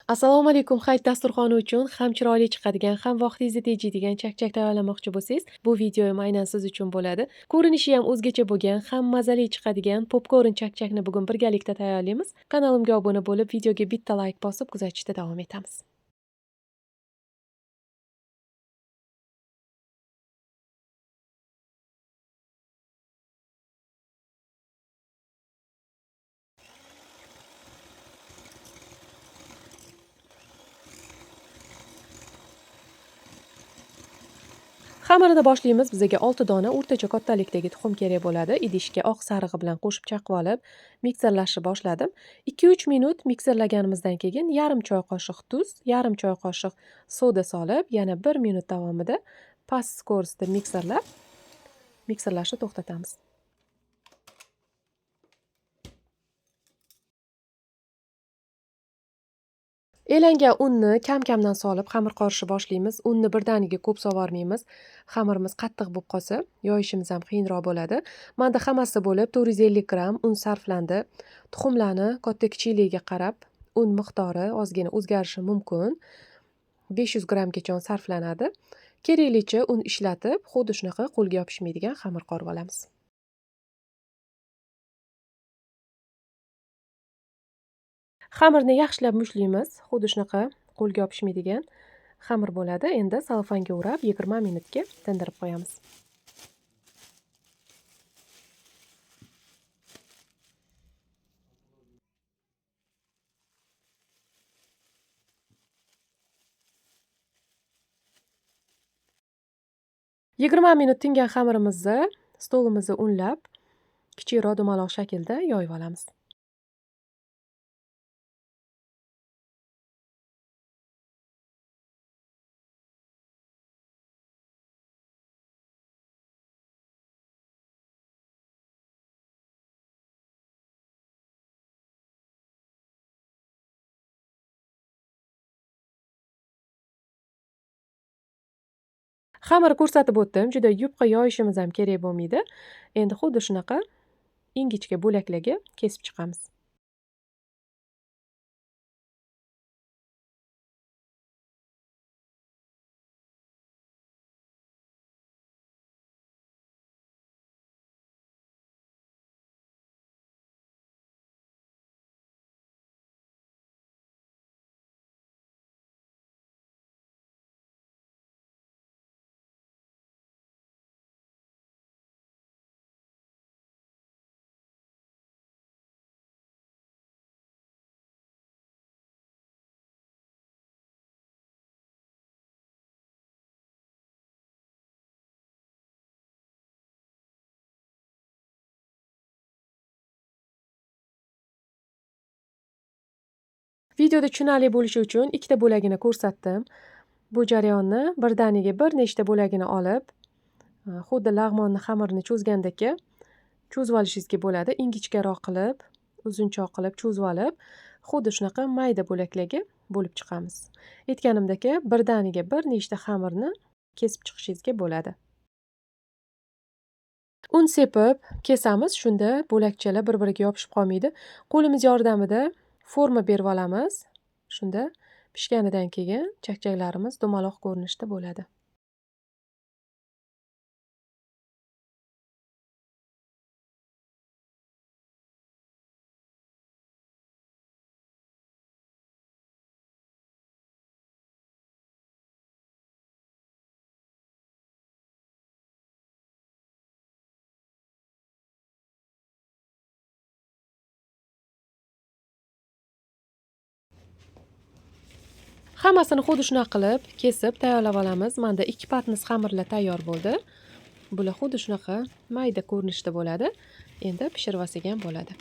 Assalomu alaykum. Hayit dasturxoni uchun ham chiroyli chiqadigan, ham vaqtingizni tejaydigan chakchak tayyorlamoqchi bo'lsangiz, bu videoyim aynan siz uchun bo'ladi. Ko'rinishi ham o'zgacha bo'lgan, ham mazali chiqadigan popkorn chakchakni bugun birgalikda tayyorlaymiz. Kanalimga obuna bo'lib, videoga bitta layk bosib kuzatishda davom etamiz. Xamirini boshlaymiz. Bizga 6 dona o'rtacha kattalikdagi tuxum kerak bo'ladi. Idishga oq sarig'i bilan qo'shib chaqib olib, mikserlashni boshladim. 2-3 minut mikserlaganimizdan keyin yarim choy qoshiq tuz, yarim choy qoshiq soda solib, yana 1 minut davomida past skorostda mikserlashni to'xtatamiz. Elangan unni kam-kamdan solib xamir qorishni boshlaymiz. Unni birdaniga ko'p sovormaymiz. Xamirimiz qattiq bo'lib qolsa, yoyishimiz ham qiyinroq bo'ladi. Menda hammasi bo'lib 450 gramm un sarflandi. Tuxumlarni katta-kichikligiga qarab un miqdori ozgina o'zgarishi mumkin. 500 grammgacha un sarflanadi. Keraklicha un ishlatib, xuddi shunaqa qo'lga yopishmaydigan xamir qorib olamiz. Xamirni yaxshilab mushlaymiz. Xuddi shunaqa qo'lga yopishmaydigan xamir bo'ladi. Endi salofanga o'rab 20 minutga tindirib qo'yamiz. Yigirma minut tingan xamirimizni stolimizni unlab, kichikroq dumaloq shaklda yoyib olamiz. Xamir ko'rsatib o'tdim. Juda yupqa yoyishimiz ham kerak bo'lmaydi. Endi xuddi shunaqa ingichka bo'laklarga kesib chiqamiz. Videoda tushunarli bo'lishi uchun ikkita bo'lagini ko'rsatdim. Bu jarayonni birdaniga bir nechta bo'lagini olib, xuddi lag'monni xamirini cho'zgandaka cho'zib olishingizga bo'ladi. Ingichkaroq qilib, uzunchoq qilib cho'zib olib, xuddi shunaqa mayda bo'laklarga bo'lib chiqamiz. Aytganimdek, birdaniga bir nechta xamirni kesib chiqishingizga bo'ladi. Un sepib kesamiz, shunda bo'lakchalar bir-biriga yopishib qolmaydi. Qo'limiz yordamida forma berib olamiz. Shunda pishganidan keyin chakchaklarimiz dumaloq ko'rinishda bo'ladi. Hammasini xuddi shunaqa qilib kesib tayyorlab olamiz. Menda 2 patnis xamirlar tayyor bo'ldi. Bular xuddi shunaqa mayda ko'rinishda bo'ladi. Endi pishirib olsak ham bo'ladi.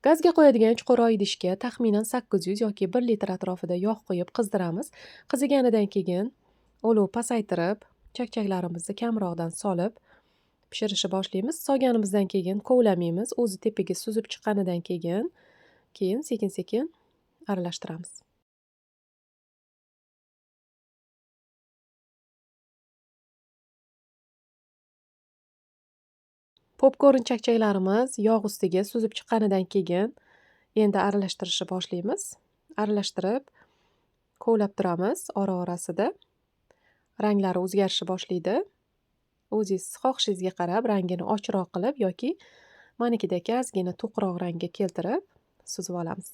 Gazga qo'yadigan chuqurroq idishga taxminan 800 yoki 1 litr atrofida yog' qo'yib qizdiramiz. Qiziganidan keyin olov pasaytirib, chakchaklarimizni kamroqdan solib pishirishni boshlaymiz. Solganimizdan keyin kovlamaymiz. O'zi tepaga suzib chiqqanidan keyin sekin-sekin aralashtiramiz. Popkorn chakchaklarimiz yog' ustiga suzib chiqqanidan keyin endi aralashtirishni boshlaymiz. Aralashtirib, kovlab turamiz ora-orasida. Ranglari o'zgarishni boshlaydi. O'zingiz xohishingizga qarab rangini ochroq qilib yoki manikidek ozgina to'qroq rangga keltirib suzib olamiz.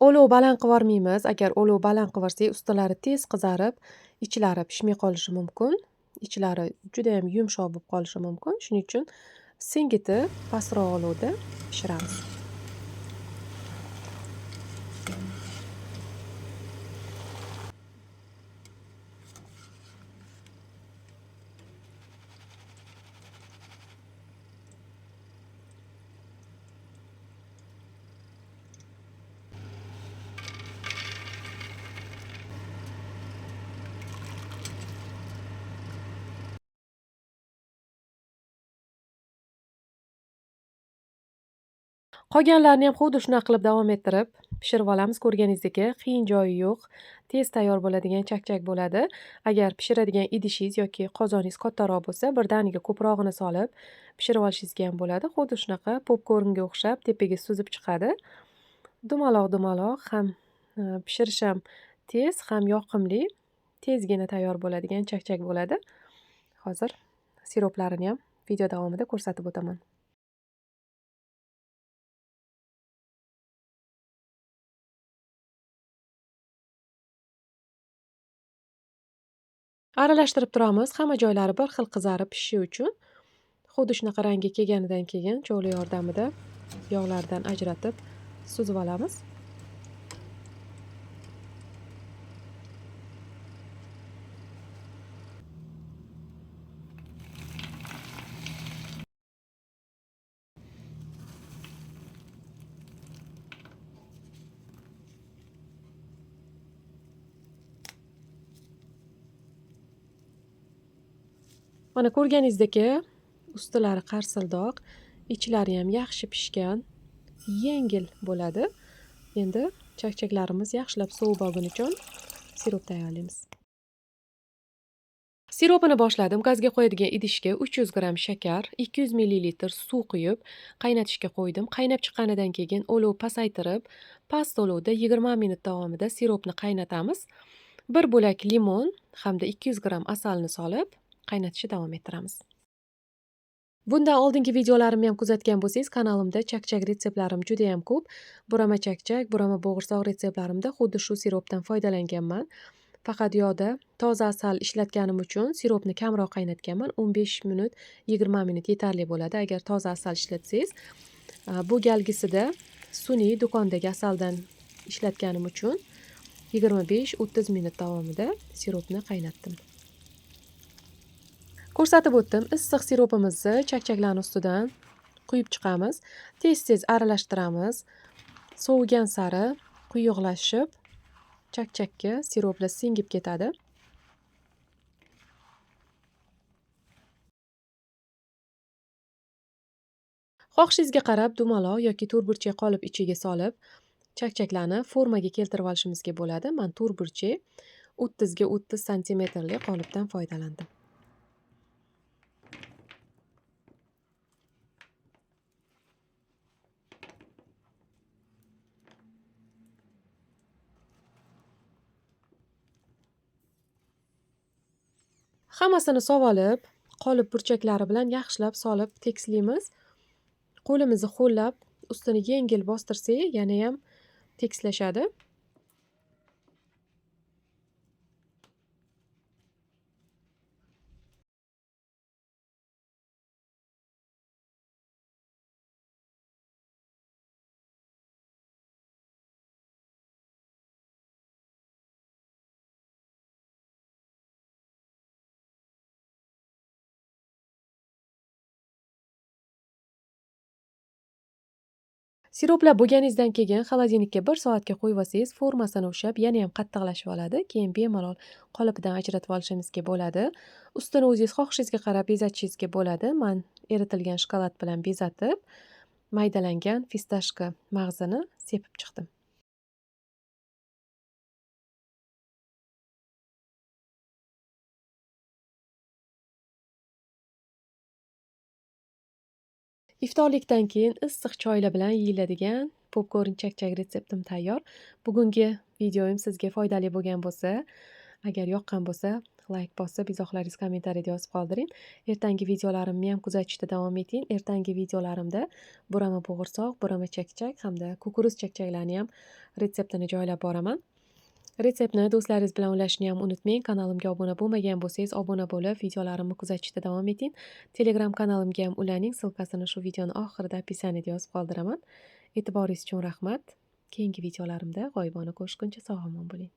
Olov baland qivormaymiz. Agar olov baland qivorsak, ustilari tez qizarib, ichlari pishmay qolishi mumkin. Ichlari juda ham yumshoq bo'lib qolishi mumkin. Shuning uchun singitib, pastroq olovda pishiramiz. Qolganlarini ham xuddi shunaqa qilib davom ettirib pishirib olamiz. Ko'rganingizdek, qiyin joyi yo'q. Tez tayyor bo'ladigan chakchak bo'ladi. Agar pishiradigan idishingiz yoki qozoningiz kattaroq bo'lsa, birdaniga ko'prog'ini solib pishirib olishingizga ham bo'ladi. Xuddi shunaqa popkornga o'xshab tepaga suzib chiqadi. Dumaloq ham pishirish ham tez, ham yoqimli, tezgina tayyor bo'ladigan chakchak bo'ladi. Hozir siroplarini ham video davomida ko'rsatib o'taman. Aralashtirib turamiz. Hamma joylari bir xil qizarib pishishi uchun. Xuddi shunaqa rangga kelganidan keyin cho'g'li yordamida yog'lardan ajratib suzib olamiz. Mana ko'rganingizdek, ustilari qarsildoq, ichlari ham yaxshi pishgan, yengil bo'ladi. Endi chakchaklarimiz yaxshilab sovib olgunichun sirop tayyorlaymiz. Siropini boshladim. Gazga qo'yadigan idishga 300 gramm shakar, 200 millilitr suv quyib, qaynatishga qo'ydim. Qaynab chiqqanidan keyin olov pasaytirib, past olovda 20 minut davomida siropni qaynatamiz. 1 bo'lak limon hamda 200 gramm asalni solib, qaynatishni davom ettiramiz. Bundan oldingi videolarimni ham kuzatgan bo'lsangiz, kanalimda chakchak retseptlarim juda ham ko'p. Burama chakchak, burama bo'g'irsoq retseptlarimda xuddi shu siropdan foydalanganman. Faqat yoqda toza asal ishlatganim uchun siropni kamroq qaynatganman. 15 minut, 20 minut yetarli bo'ladi. Agar toza asal ishlatsangiz, bu galgisida sun'iy do'kondagi asaldan ishlatganim uchun 25-30 minut davomida siropni qaynatdim. Ko'rsatib o'tdim. Issiq siropimizni chakchaklarning ustidan quyib chiqamiz. Tez-tez aralashtiramiz. Sovigan sari quyuqlashib, chakchakka siroplar singib ketadi. Xohishingizga qarab dumaloq yoki to'rtburchak qolip ichiga solib, chakchaklarni formaga keltirib olishimizga bo'ladi. Men to'rtburchak 30 ga 30 santimetrli qolipdan foydalandim. Hammasini sovolib, qolip burchaklari bilan yaxshilab solib tekislaymiz. Qo'limizni ho'llab, ustini yengil bostirsak, yana ham tekislashadi. Siroplar bo'lganingizdan keyin xolodilnikka 1 soatga qo'yib olsangiz, formasini ushlab, yana ham qattiqlashib oladi. Keyin bemalol qolipidan ajratib olishingizga bo'ladi. Ustini o'zingiz xohishingizga qarab bezatishingizga bo'ladi. Men eritilgan shokolad bilan bezatib, maydalangan fistashka mag'zini sepib chiqdim. Iftorlikdan keyin issiq choylar bilan yeyiladigan popkorn chakchak retseptim tayyor. Bugungi videoyim sizga foydali bo'lgan bo'lsa, agar yoqqan bo'lsa, layk bosib, izohlaringizni kommentariyada yozib qoldiring. Ertangi videolarimni ham kuzatishda davom eting. Ertangi videolarimda burama bo'g'irsoq, burama chakchak hamda kukuruz chakchaklarni ham retseptini joylab boraman. Retseptni do'stlaringiz bilan ulashishni ham unutmang. Kanalimga obuna bo'lmagan bo'lsangiz, obuna bo'lib, videolarimni kuzatishda davom eting. Telegram kanalimga ham ulaning. Silkasini shu videoni oxirida описаниеda yozib qoldiraman. E'tiboringiz uchun rahmat. Keyingi videolarimda g'oyibona ko'rishguncha sog' omon bo'ling.